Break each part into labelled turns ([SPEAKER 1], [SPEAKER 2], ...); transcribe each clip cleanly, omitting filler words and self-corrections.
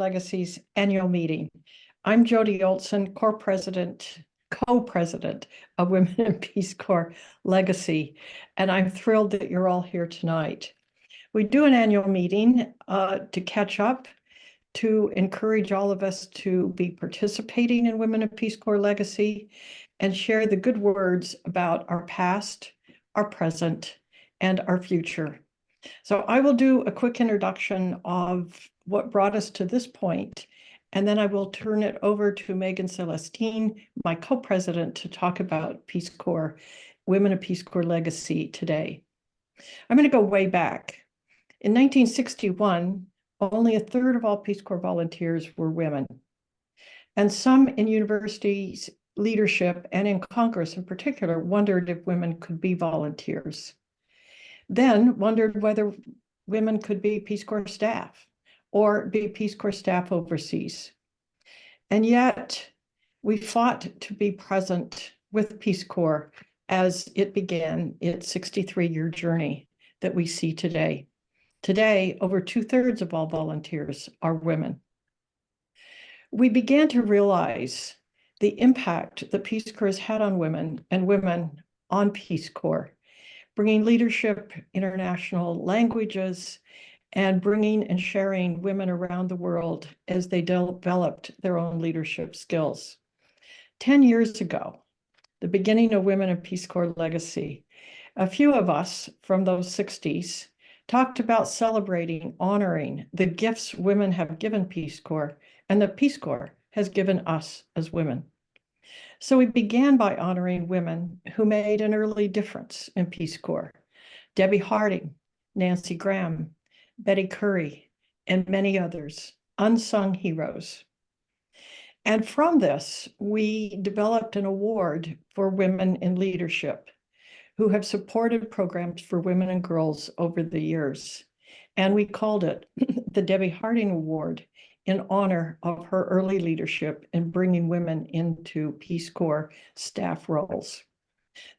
[SPEAKER 1] Legacy's annual meeting. I'm Jody Olson, co-president of Women in Peace Corps Legacy, and I'm thrilled that you're all here tonight. We do an annual meeting to catch up, to encourage all of us to be participating in Women in Peace Corps Legacy and share the good words about our past, our present, and our future. So I will do a quick introduction of what brought us to this point, and then I will turn it over to Megan Celestine, my co-president, to talk about Peace Corps, Women of Peace Corps Legacy today. I'm going to go way back. In 1961, only a third of all Peace Corps volunteers were women. And some in universities leadership and in Congress in particular wondered if women could be volunteers. Then wondered whether women could be Peace Corps staff or be Peace Corps staff overseas. And yet we fought to be present with Peace Corps as it began its 63-year journey that we see today. Today, over 2/3 of all volunteers are women. We began to realize the impact that Peace Corps has had on women and women on Peace Corps, bringing leadership, international languages, and bringing and sharing women around the world as they developed their own leadership skills. 10 years ago, the beginning of Women in Peace Corps Legacy, a few of us from those 60s talked about celebrating, honoring the gifts women have given Peace Corps and that Peace Corps has given us as women. So we began by honoring women who made an early difference in Peace Corps. Debbie Harding, Nancy Graham, Betty Curry, and many others, unsung heroes. And from this, we developed an award for women in leadership who have supported programs for women and girls over the years. And we called it the Debbie Harding Award in honor of her early leadership in bringing women into Peace Corps staff roles.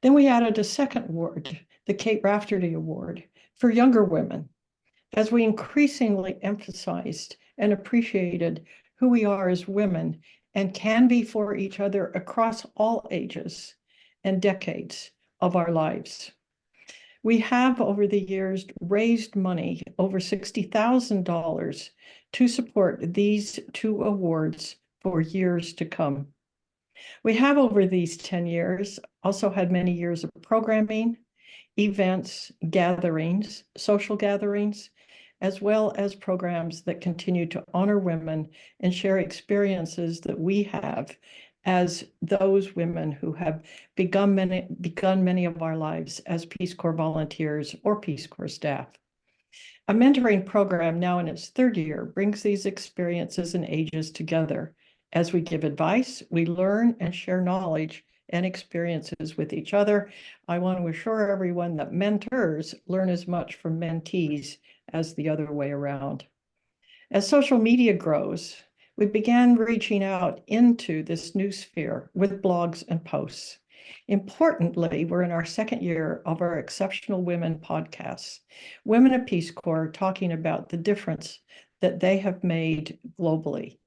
[SPEAKER 1] Then we added a second award, the Kate Rafferty Award, for younger women, as we increasingly emphasized and appreciated who we are as women and can be for each other across all ages and decades of our lives. We have over the years raised money, over $60,000, to support these two awards for years to come. We have over these 10 years also had many years of programming, events, gatherings, social gatherings, as well as programs that continue to honor women and share experiences that we have as those women who have begun many of our lives as Peace Corps volunteers or Peace Corps staff. A mentoring program now in its third year brings these experiences and ages together. As we give advice, we learn and share knowledge and experiences with each other. I want to assure everyone that mentors learn as much from mentees as the other way around. As social media grows, we began reaching out into this new sphere with blogs and posts. Importantly, we're in our second year of our Exceptional Women podcasts, Women of Peace Corps talking about the difference that they have made globally.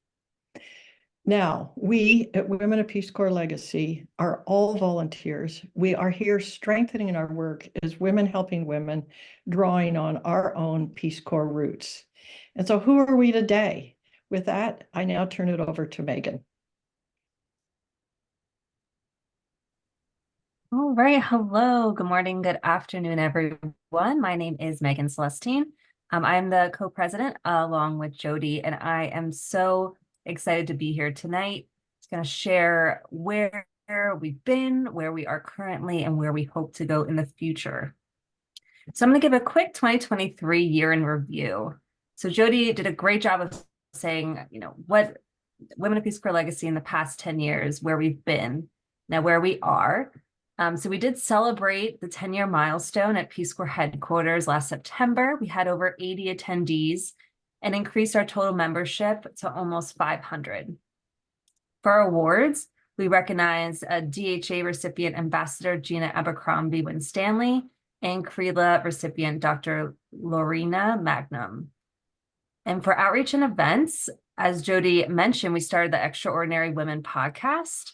[SPEAKER 1] Now, we at Women of Peace Corps Legacy are all volunteers. We are here strengthening our work as women helping women, drawing on our own Peace Corps roots. And so who are we today? With that, I now turn it over to Megan.
[SPEAKER 2] All right. Hello. Good morning. Good afternoon, everyone. My name is Megan Celestine. I'm the co-president along with Jody, and I am so excited to be here tonight. It's going to share where we've been, where we are currently, and where we hope to go in the future. So I'm going to give a quick 2023 year in review. So Jody did a great job of saying, what Women of Peace Corps Legacy in the past 10 years, where we've been, now where we are. So we did celebrate the 10-year milestone at Peace Corps headquarters last September. We had over 80 attendees and increased our total membership to almost 500. For our awards, we recognized a DHA recipient Ambassador Gina Abercrombie Winstanley and CRELA recipient Dr. Lorena Magnum. And for outreach and events, as Jody mentioned, we started the Extraordinary Women podcast.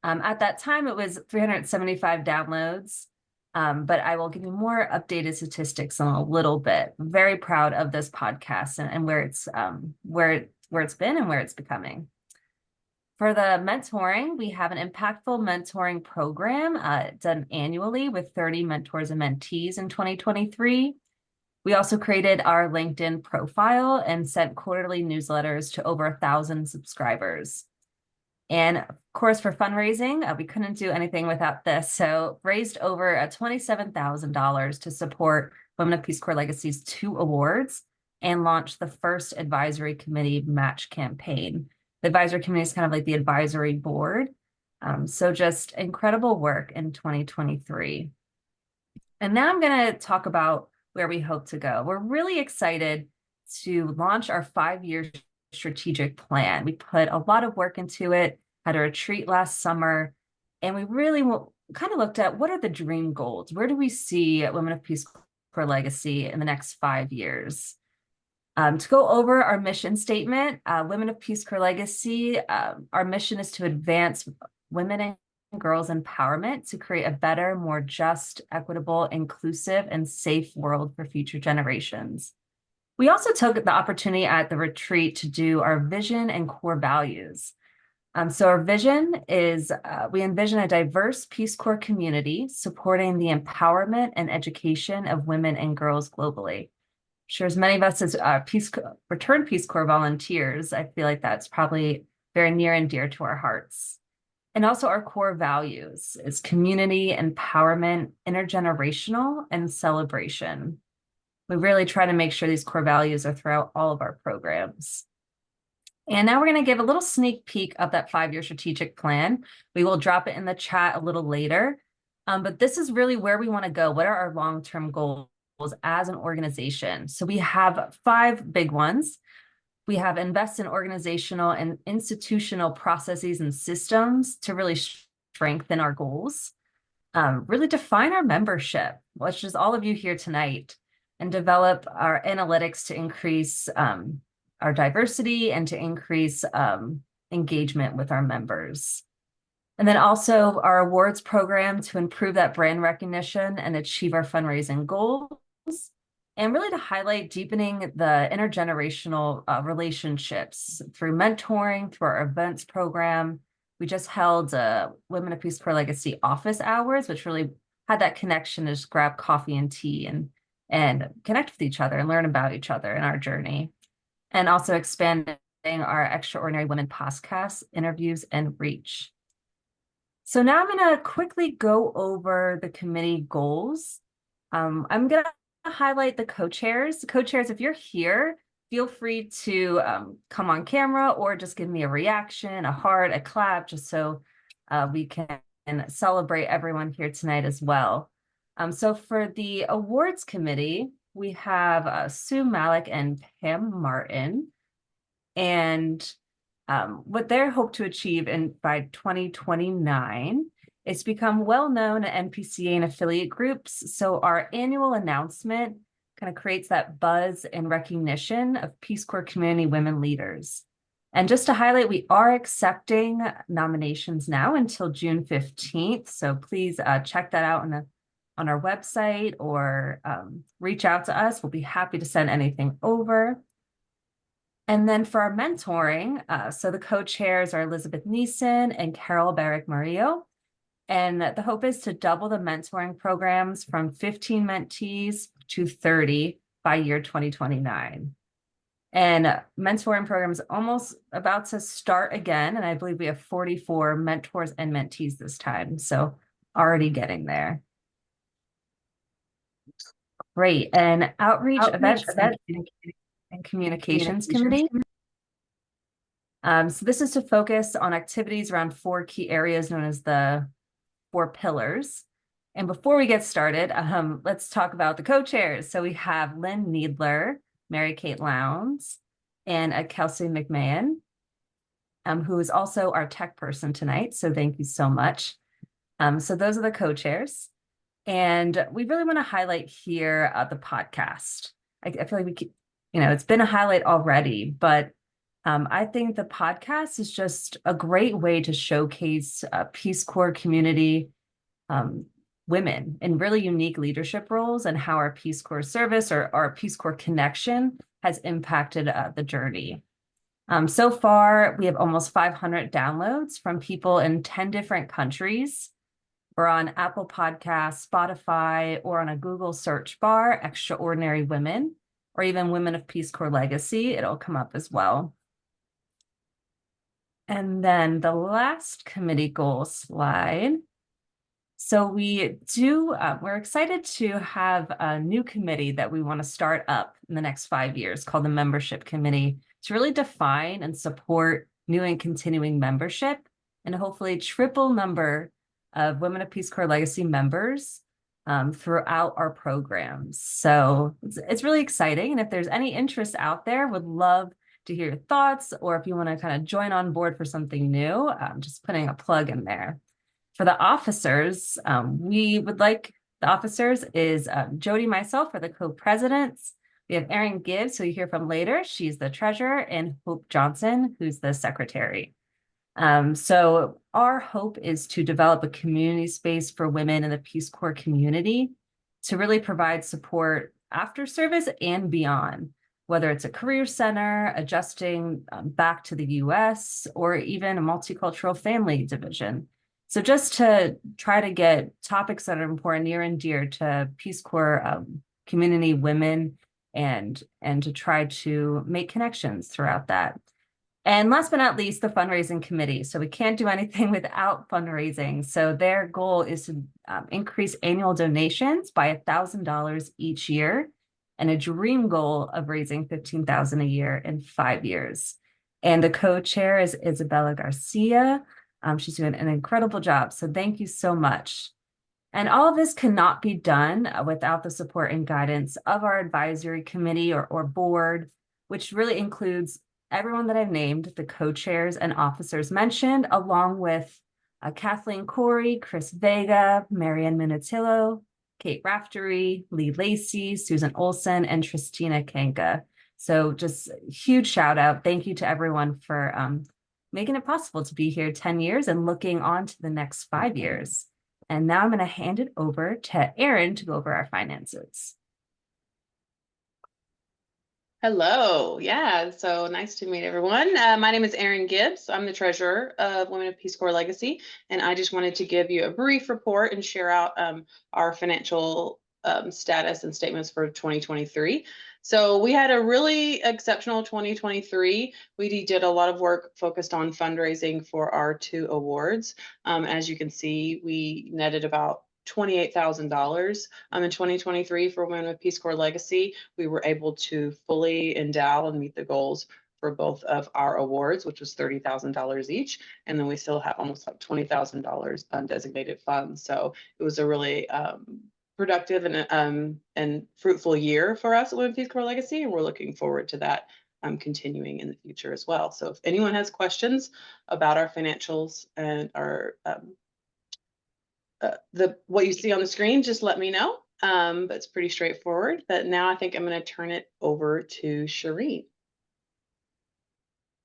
[SPEAKER 2] At that time, it was 375 downloads, but I will give you more updated statistics in a little bit. I'm very proud of this podcast and where it's been and where it's becoming. For the mentoring, we have an impactful mentoring program done annually with 30 mentors and mentees in 2023. We also created our LinkedIn profile and sent quarterly newsletters to over 1,000 subscribers. And of course, for fundraising, we couldn't do anything without this. So raised over $27,000 to support Women of Peace Corps Legacy's 2 awards and launched the first advisory committee match campaign. The advisory committee is kind of like the advisory board. So just incredible work in 2023. And now I'm going to talk about where we hope to go. We're really excited to launch our 5-year strategic plan. We put a lot of work into it, had a retreat last summer, and we really kind of looked at what are the dream goals? Where do we see Women of Peace Corps Legacy in the next 5 years? To go over our mission statement, Women of Peace Corps Legacy, our mission is to advance women and girls' empowerment to create a better, more just, equitable, inclusive, and safe world for future generations. We also took the opportunity at the retreat to do our vision and core values. So our vision is we envision a diverse Peace Corps community supporting the empowerment and education of women and girls globally. I'm sure as many of us as returned Peace Corps volunteers, I feel like that's probably very near and dear to our hearts. And also our core values is community, empowerment, intergenerational, and celebration. We really try to make sure these core values are throughout all of our programs. And now we're going to give a little sneak peek of that 5-year strategic plan. We will drop it in the chat a little later. But this is really where we want to go. What are our long-term goals as an organization? So we have 5 big ones. We have invest in organizational and institutional processes and systems to really strengthen our goals. Really define our membership, which is all of you here tonight, and develop our analytics to increase our diversity and to increase engagement with our members. And then also our awards program to improve that brand recognition and achieve our fundraising goals. And really to highlight deepening the intergenerational relationships through mentoring, through our events program. We just held Women of Peace Corps Legacy office hours, which really had that connection to just grab coffee and tea and connect with each other and learn about each other in our journey. And also expanding our Extraordinary Women podcast interviews and reach. So now I'm going to quickly go over the committee goals. I'm going to highlight the co-chairs. The co-chairs, if you're here, feel free to come on camera or just give me a reaction, a heart, a clap, just so we can celebrate everyone here tonight as well. So for the awards committee, we have Sue Malik and Pam Martin. And what they hope to achieve by 2029 is become well-known at NPCA and affiliate groups. So our annual announcement kind of creates that buzz and recognition of Peace Corps community women leaders. And just to highlight, we are accepting nominations now until June 15th. So please check that out on our website or reach out to us. We'll be happy to send anything over. And then for our mentoring, so the co-chairs are Elizabeth Neeson and Carol Barrick-Murillo. And the hope is to double the mentoring programs from 15 mentees to 30 by year 2029. And mentoring program is almost about to start again. And I believe we have 44 mentors and mentees this time. So already getting there. Great. And outreach events and communications committee. So this is to focus on activities around 4 key areas known as the 4 pillars. And before we get started, let's talk about the co-chairs. So we have Lynn Needler, Mary Kate Lowndes, and Kelsey McMahon, who is also our tech person tonight. So thank you so much. So those are the co-chairs. And we really want to highlight here the podcast. I feel like it's been a highlight already, but I think the podcast is just a great way to showcase Peace Corps community um, women in really unique leadership roles and how our Peace Corps service or our Peace Corps connection has impacted the journey. So far, we have almost 500 downloads from people in 10 different countries. We're on Apple Podcasts, Spotify, or on a Google search bar, Extraordinary Women, or even Women of Peace Corps Legacy. It'll come up as well. And then the last committee goal slide. So we're excited to have a new committee that we want to start up in the next 5 years called the Membership Committee to really define and support new and continuing membership and hopefully triple number of Women of Peace Corps Legacy members throughout our programs. So it's really exciting. And if there's any interest out there, would love to hear your thoughts, or if you want to kind of join on board for something new, just putting a plug in there. For the officers, we would like the officers is Jody, myself, for the co-presidents. We have Erin Gibbs, who you hear from later. She's the treasurer, and Hope Johnson, who's the secretary. So our hope is to develop a community space for women in the Peace Corps community to really provide support after service and beyond, whether it's a career center, adjusting back to the US, or even a multicultural family division. So just to try to get topics that are important, near and dear to Peace Corps community women, and to try to make connections throughout that. And last but not least, the fundraising committee. So we can't do anything without fundraising. So their goal is to increase annual donations by $1,000 each year, and a dream goal of raising $15,000 a year in 5 years. And the co-chair is Isabella Garcia. She's doing an incredible job. So thank you so much. And all of this cannot be done without the support and guidance of our advisory committee or board, which really includes everyone that I've named, the co-chairs and officers mentioned, along with Kathleen Corey, Chris Vega, Marianne Minatillo, Kate Raftery, Lee Lacey, Susan Olson, and Tristina Kanka. So just huge shout out. Thank you to everyone for making it possible to be here 10 years and looking on to the next 5 years. And now I'm going to hand it over to Erin to go over our finances.
[SPEAKER 3] Hello. Yeah, so nice to meet everyone. My name is Erin Gibbs. I'm the treasurer of Women of Peace Corps Legacy, and I just wanted to give you a brief report and share out our financial status and statements for 2023. So we had a really exceptional 2023. We did a lot of work focused on fundraising for our 2 awards. As you can see, we netted about $28,000 in 2023 for Women with Peace Corps Legacy. We were able to fully endow and meet the goals for both of our awards, which was $30,000 each. And then we still have almost like $20,000 undesignated funds. So it was a really productive and fruitful year for us at Women Peace Corps Legacy, and we're looking forward to that continuing in the future as well. So if anyone has questions about our financials and our what you see on the screen, just let me know. But it's pretty straightforward. But now I think I'm going to turn it over to Shireen.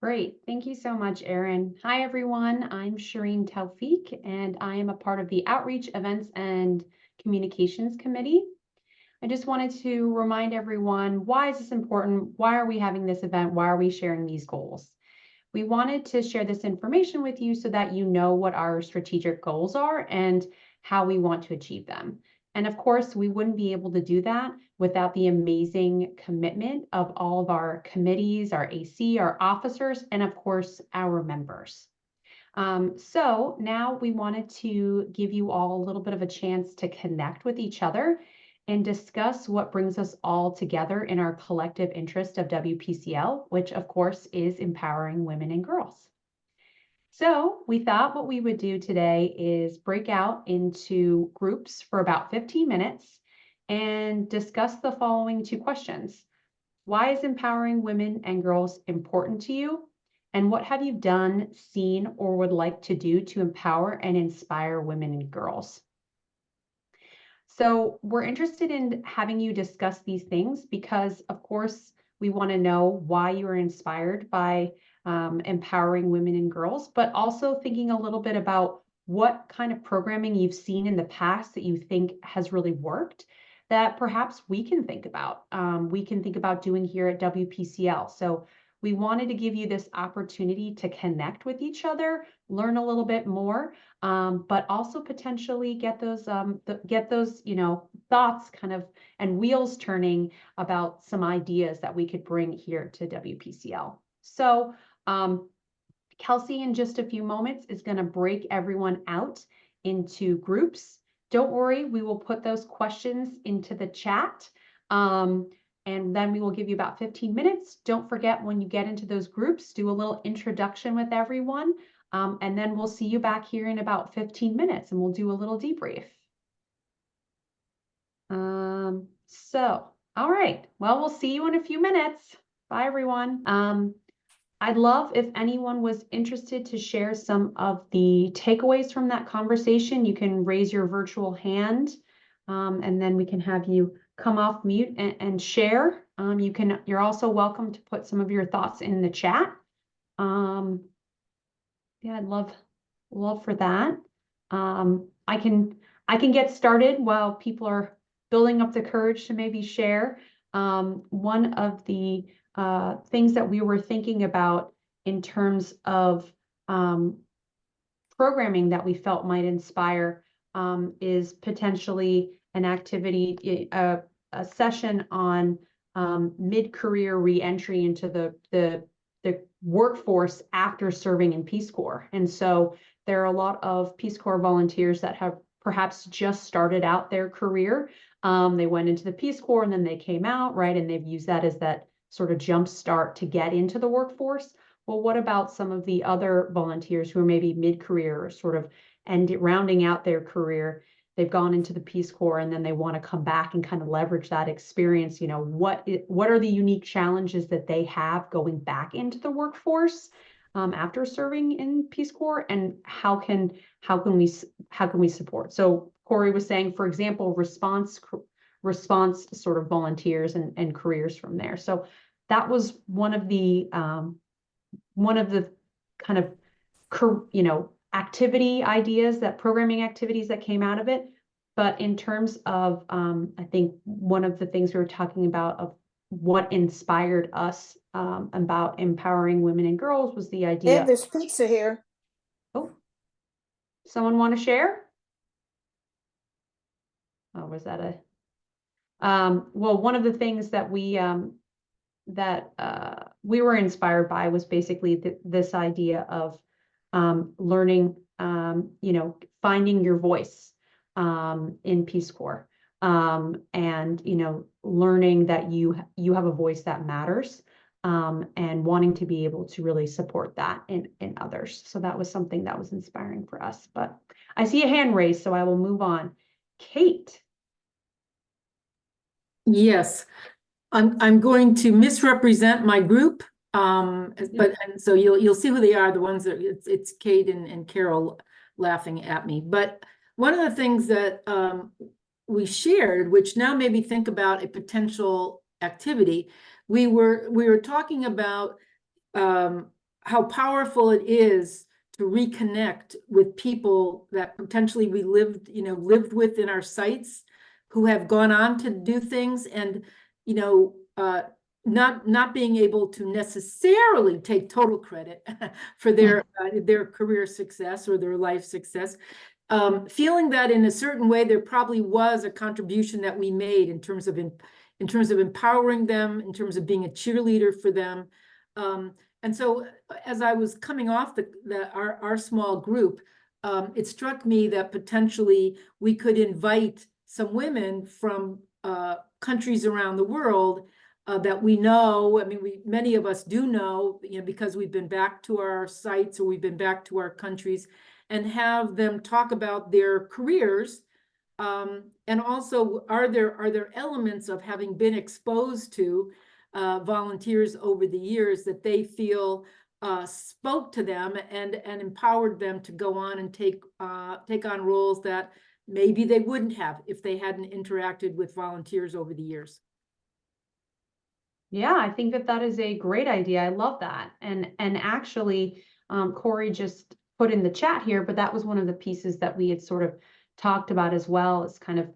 [SPEAKER 4] Great. Thank you so much, Erin. Hi, everyone. I'm Shireen Tawfiq, and I am a part of the Outreach, Events, and Communications Committee. I just wanted to remind everyone, why is this important? Why are we having this event? Why are we sharing these goals? We wanted to share this information with you so that you know what our strategic goals are and how we want to achieve them. And of course, we wouldn't be able to do that without the amazing commitment of all of our committees, our AC, our officers, and of course, our members. So now we wanted to give you all a little bit of a chance to connect with each other and discuss what brings us all together in our collective interest of WPCL, which of course is empowering women and girls. So we thought what we would do today is break out into groups for about 15 minutes and discuss the following 2 questions. Why is empowering women and girls important to you? And what have you done, seen, or would like to do to empower and inspire women and girls? So we're interested in having you discuss these things because, of course, We want to know why you are inspired by empowering women and girls, but also thinking a little bit about what kind of programming you've seen in the past that you think has really worked that perhaps we can think about. We can think about doing here at WPCL. So we wanted to give you this opportunity to connect with each other, learn a little bit more, but also potentially get those thoughts kind of and wheels turning about some ideas that we could bring here to WPCL. So Kelsey, in just a few moments, is going to break everyone out into groups. Don't worry, we will put those questions into the chat. And then we will give you about 15 minutes. Don't forget, when you get into those groups, do a little introduction with everyone. And then we'll see you back here in about 15 minutes and we'll do a little debrief. All right. Well, we'll see you in a few minutes. Bye, everyone. I'd love if anyone was interested to share some of the takeaways from that conversation. You can raise your virtual hand, and then we can have you come off mute and share. You're also welcome to put some of your thoughts in the chat. Yeah, I'd love for that. I can get started while people are building up the courage to maybe share. One of the things that we were thinking about in terms of programming that we felt might inspire is potentially an activity, a session on mid-career re-entry into the workforce after serving in Peace Corps. And so there are a lot of Peace Corps volunteers that have perhaps just started out their career. They went into the Peace Corps and then they came out, right? And they've used that as that sort of jump start to get into the workforce. Well, what about some of the other volunteers who are maybe mid-career or sort of rounding out their career? They've gone into the Peace Corps and then they want to come back and kind of leverage that experience. You know, what are the unique challenges that they have going back into the workforce after serving in Peace Corps, and how can we support? So Corey was saying, for example, response sort of volunteers and careers from there. So that was one of the kind of activity ideas, that programming activities that came out of it. But in terms of I think one of the things we were talking about of what inspired us about empowering women and girls was the idea.
[SPEAKER 5] And there's pizza here.
[SPEAKER 4] Oh, someone want to share? Oh, was that a well, one of the things that we were inspired by was basically this idea of learning, finding your voice in Peace Corps, and learning that you have a voice that matters, and wanting to be able to really support that in others. So that was something that was inspiring for us. But I see a hand raised, so I will move on. Kate.
[SPEAKER 6] Yes, I'm going to misrepresent my group, and so you'll see who they are. The ones that it's Kate and Carol laughing at me. But one of the things that we shared, which now made me think about a potential activity, we were talking about how powerful it is to reconnect with people that potentially we lived with in our sites, who have gone on to do things, and not being able to necessarily take total credit for their career success or their life success, feeling that in a certain way there probably was a contribution that we made in terms of empowering them, in terms of being a cheerleader for them. And so as I was coming off our small group, it struck me that potentially we could invite some women from countries around the world that we know. I mean, many of us do know, because we've been back to our sites or we've been back to our countries, and have them talk about their careers. And also, are there elements of having been exposed to volunteers over the years that they feel spoke to them and empowered them to go on and take on roles that maybe they wouldn't have if they hadn't interacted with volunteers over the years.
[SPEAKER 4] Yeah, I think that that is a great idea. I love that. And actually, Corey just put in the chat here, but that was one of the pieces that we had sort of talked about as well, is kind of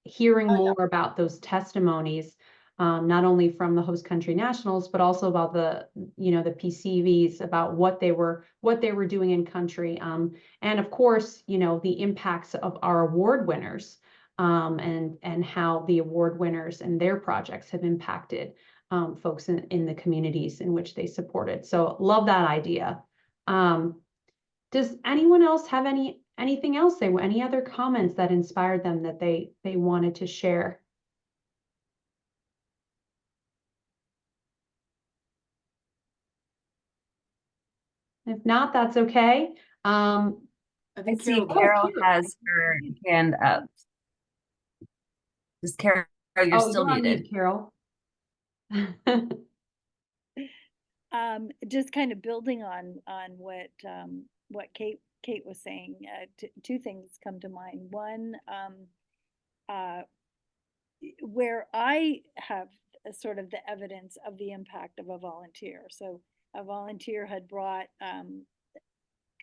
[SPEAKER 4] hearing more about those testimonies, not only from the host country nationals, but also about the, the PCVs, about what they were doing in country. And of course, the impacts of our award winners, and how the award winners and their projects have impacted folks in the communities in which they supported. So love that idea. Does anyone else have anything else any other comments that inspired them that they wanted to share? If not, that's okay.
[SPEAKER 6] I
[SPEAKER 2] I
[SPEAKER 6] think
[SPEAKER 2] see
[SPEAKER 6] Carol.
[SPEAKER 2] Carol has her hand up. Just Carol, you're still
[SPEAKER 4] you're on mute,
[SPEAKER 2] muted.
[SPEAKER 4] Carol.
[SPEAKER 5] Just kind of building on what Kate was saying, two things come to mind. One, where I have sort of the evidence of the impact of a volunteer. So a volunteer had brought a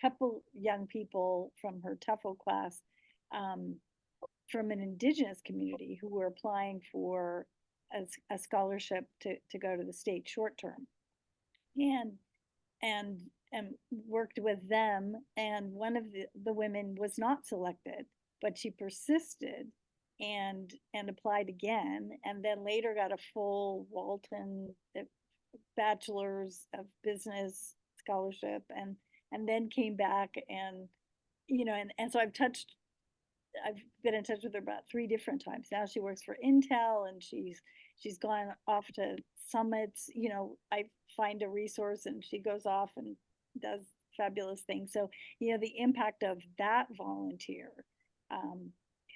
[SPEAKER 5] couple young people from her TEFL class from an indigenous community who were applying for a scholarship to go to the state short term, and worked with them. And one of the women was not selected, but she persisted and applied again, and then later got a full Walton bachelor's of business scholarship, and then came back, and and so I've been in touch with her about 3 different times. Now she works for Intel, and she's gone off to summits. I find a resource and she goes off and does fabulous things. So, the impact of that volunteer,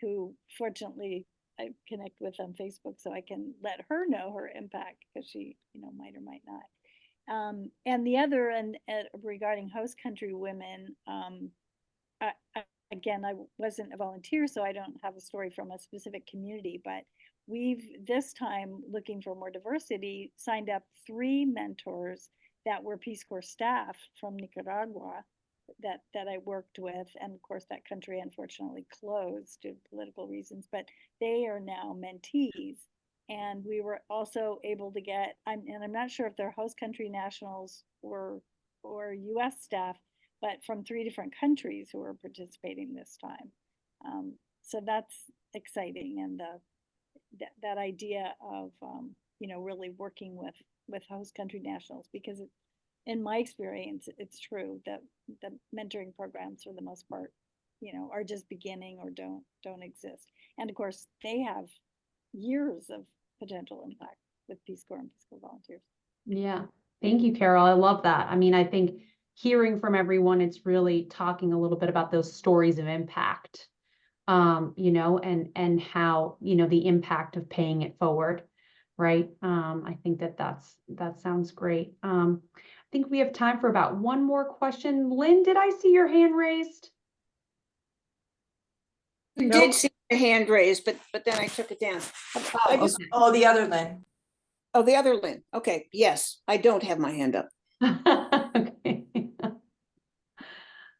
[SPEAKER 5] who fortunately I connect with on Facebook, so I can let her know her impact, because she, might or might not. And the other, regarding host country women, again, I wasn't a volunteer, so I don't have a story from a specific community, but we've, this time, looking for more diversity, signed up 3 mentors that were Peace Corps staff from Nicaragua that I worked with. And of course, that country unfortunately closed due to political reasons, but they are now mentees. And we were also able to get, I'm not sure if they're host country nationals or US staff, but from 3 different countries who are participating this time. So that's exciting. And that idea of, really working with host country nationals, because in my experience, it's true that the mentoring programs, for the most part, are just beginning or don't exist. And of course, they have years of potential impact with Peace Corps and Peace Corps volunteers.
[SPEAKER 4] Yeah, thank you, Carol. I love that. I mean, I think hearing from everyone, it's really talking a little bit about those stories of impact, and how, the impact of paying it forward, right? I think that sounds great. I think we have time for about one more question. Lynn, did I see your hand raised?
[SPEAKER 7] You
[SPEAKER 4] Nope.
[SPEAKER 7] did see your hand raised, but then I took it down. I just,
[SPEAKER 4] Okay.
[SPEAKER 8] Oh, the other Lynn.
[SPEAKER 7] oh, the other Lynn. Okay, yes, I don't have my hand up.
[SPEAKER 4] Okay.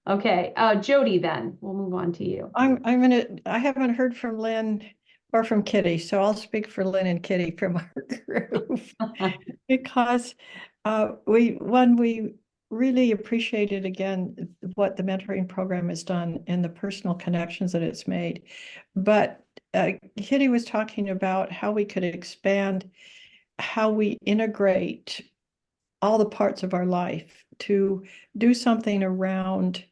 [SPEAKER 4] Okay, Jody, then we'll move on to you.
[SPEAKER 1] I haven't heard from Lynn or from Kitty, so I'll speak for Lynn and Kitty from our group. Because we really appreciated, again, what the mentoring program has done and the personal connections that it's made. But Kitty was talking about how we could expand how we integrate all the parts of our life to do something around,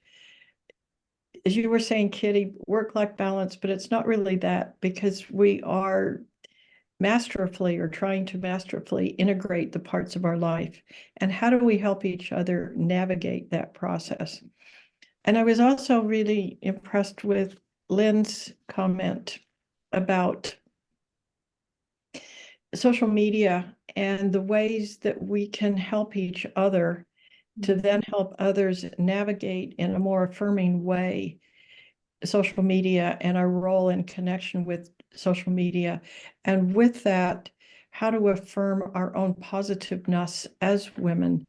[SPEAKER 1] as you were saying, Kitty, work-life balance, but it's not really that, because we are masterfully, or trying to masterfully, integrate the parts of our life. And how do we help each other navigate that process? And I was also really impressed with Lynn's comment about social media and the ways that we can help each other to then help others navigate in a more affirming way social media and our role in connection with social media. And with that, how to affirm our own positiveness as women,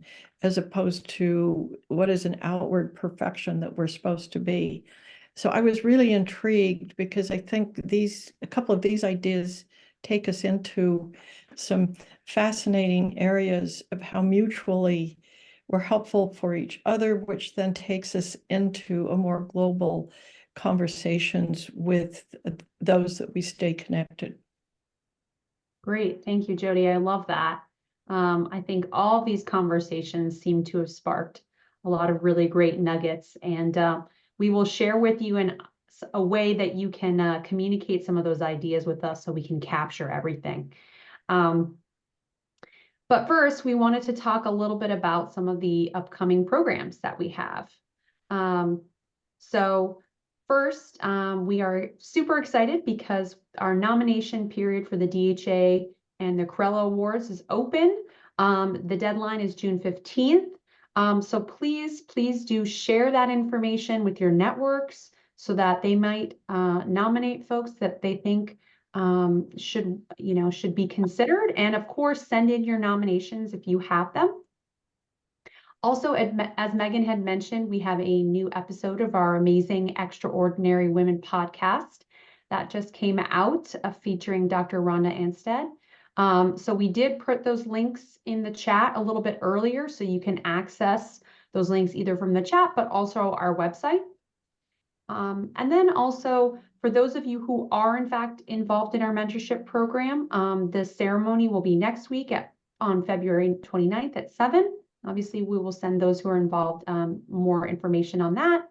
[SPEAKER 1] as opposed to what is an outward perfection that we're supposed to be. So I was really intrigued because I think a couple of these ideas take us into some fascinating areas of how mutually we're helpful for each other, which then takes us into a more global conversations with those that we stay connected.
[SPEAKER 4] Great. Thank you, Jody. I love that. I think all these conversations seem to have sparked a lot of really great nuggets, and we will share with you in a way that you can communicate some of those ideas with us so we can capture everything. But first, we wanted to talk a little bit about some of the upcoming programs that we have. So first, we are super excited because our nomination period for the DHA and the Corella Awards is open. The deadline is June 15th. So please do share that information with your networks so that they might nominate folks that they think should be considered. And of course, send in your nominations if you have them. Also, as Megan had mentioned, we have a new episode of our amazing Extraordinary Women podcast that just came out featuring Dr. Rhonda Anstead. So we did put those links in the chat a little bit earlier, so you can access those links either from the chat, but also our website. And then also, for those of you who are in fact involved in our mentorship program, the ceremony will be next week on February 29th at 7. Obviously, we will send those who are involved more information on that.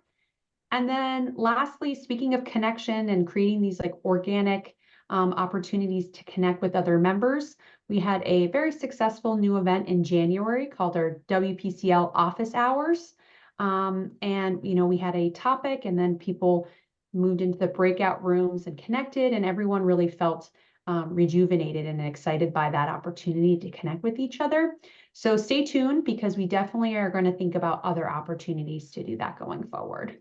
[SPEAKER 4] And then lastly, speaking of connection and creating these like organic opportunities to connect with other members, we had a very successful new event in January called our WPCL Office Hours. And, we had a topic, and then people moved into the breakout rooms and connected, and everyone really felt rejuvenated and excited by that opportunity to connect with each other. So stay tuned, because we definitely are going to think about other opportunities to do that going forward.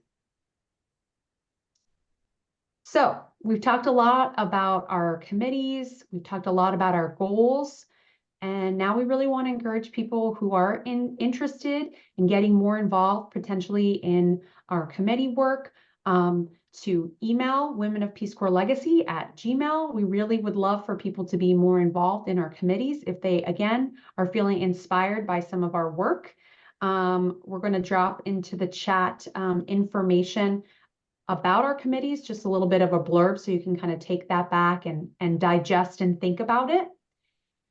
[SPEAKER 4] So we've talked a lot about our committees. We've talked a lot about our goals. And now we really want to encourage people who are interested in getting more involved potentially in our committee work to email Women of Peace Corps Legacy at Gmail. We really would love for people to be more involved in our committees if they, again, are feeling inspired by some of our work. We're going to drop into the chat information about our committees, just a little bit of a blurb so you can kind of take that back and digest and think about it.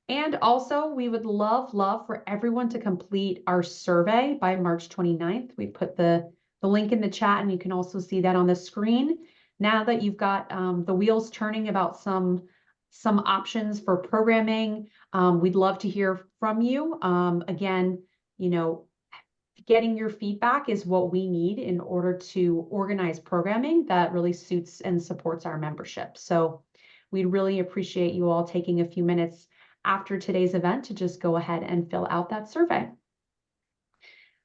[SPEAKER 4] And also, we would love for everyone to complete our survey by March 29th. We put the link in the chat, and you can also see that on the screen. Now that you've got the wheels turning about some options for programming, we'd love to hear from you. Again, getting your feedback is what we need in order to organize programming that really suits and supports our membership. So we'd really appreciate you all taking a few minutes after today's event to just go ahead and fill out that survey.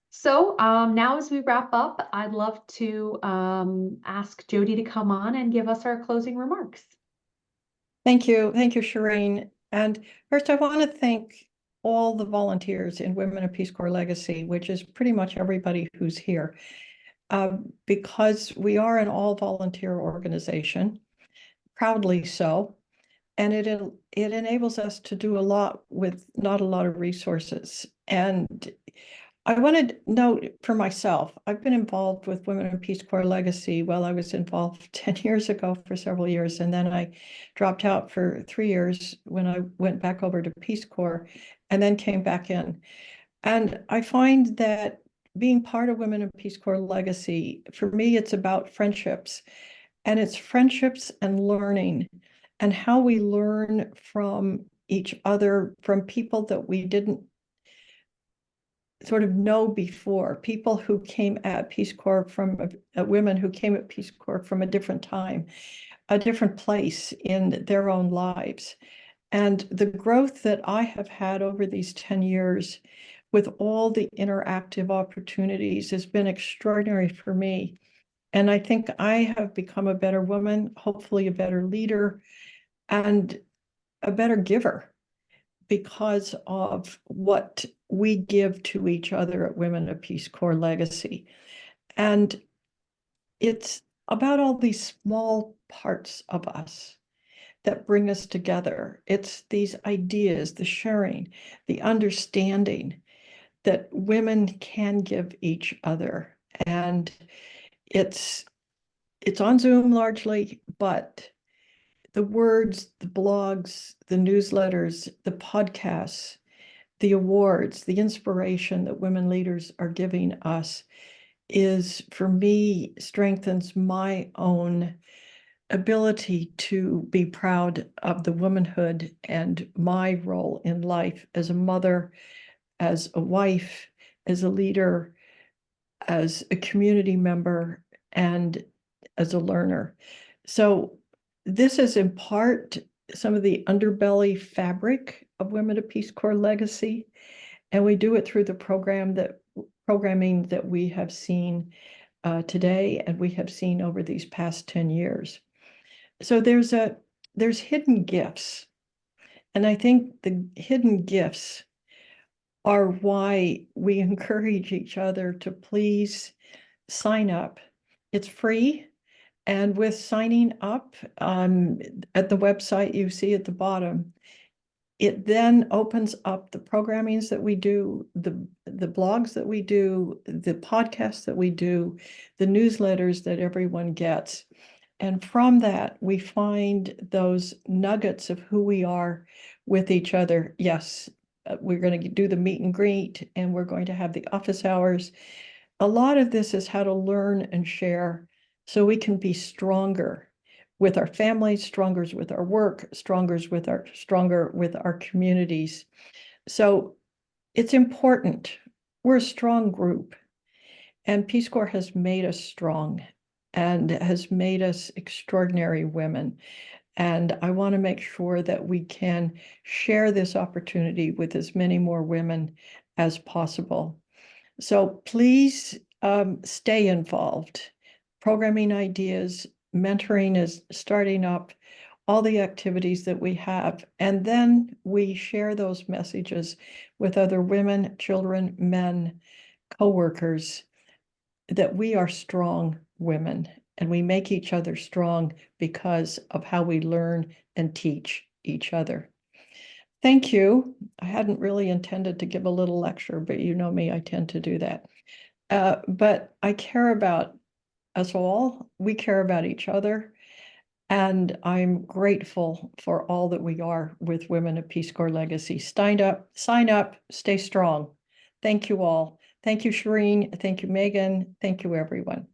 [SPEAKER 4] So now as we wrap up, I'd love to ask Jody to come on and give us our closing remarks.
[SPEAKER 1] Thank you, Shireen. And first, I want to thank all the volunteers in Women of Peace Corps Legacy, which is pretty much everybody who's here, because we are an all-volunteer organization, proudly so. And it enables us to do a lot with not a lot of resources. And I want to note for myself, I've been involved with Women of Peace Corps Legacy. Well, I was involved 10 years ago for several years, and then I dropped out for 3 years when I went back over to Peace Corps and then came back in. And I find that being part of Women of Peace Corps Legacy, for me, it's about friendships. And it's friendships and learning, and how we learn from each other, from people that we didn't sort of know before, people who came at Peace Corps women who came at Peace Corps from a different time, a different place in their own lives. And the growth that I have had over these 10 years with all the interactive opportunities has been extraordinary for me. And I think I have become a better woman, hopefully a better leader, and a better giver. because of what we give to each other at Women of Peace Corps Legacy. And it's about all these small parts of us that bring us together. It's these ideas, the sharing, the understanding that women can give each other. And it's on Zoom largely, but the words, the blogs, the newsletters, the podcasts, the awards, the inspiration that women leaders are giving us is, for me, strengthens my own ability to be proud of the womanhood and my role in life as a mother, as a wife, as a leader, as a community member, and as a learner. So this is in part some of the underbelly fabric of Women of Peace Corps Legacy, and we do it through the programming that we have seen today and we have seen over these past 10 years. So there's hidden gifts, and I think the hidden gifts are why we encourage each other to please sign up. It's free. And with signing up at the website you see at the bottom, it then opens up the programmings that we do, the blogs that we do, the podcasts that we do, the newsletters that everyone gets. And from that, we find those nuggets of who we are with each other. Yes, we're going to do the meet and greet, and we're going to have the office hours. A lot of this is how to learn and share so we can be stronger with our families, stronger with our work, stronger with our communities. So it's important. We're a strong group, and Peace Corps has made us strong and has made us extraordinary women. And I want to make sure that we can share this opportunity with as many more women as possible. So please stay involved. Programming ideas, mentoring is starting up, all the activities that we have. And then we share those messages with other women, children, men, coworkers, that we are strong women and we make each other strong because of how we learn and teach each other. Thank you. I hadn't really intended to give a little lecture, but you know me, I tend to do that. But I care about us all. We care about each other. And I'm grateful for all that we are with Women of Peace Corps Legacy. Sign up, stay strong. Thank you all. Thank you, Shireen. Thank you, Megan. Thank you, everyone.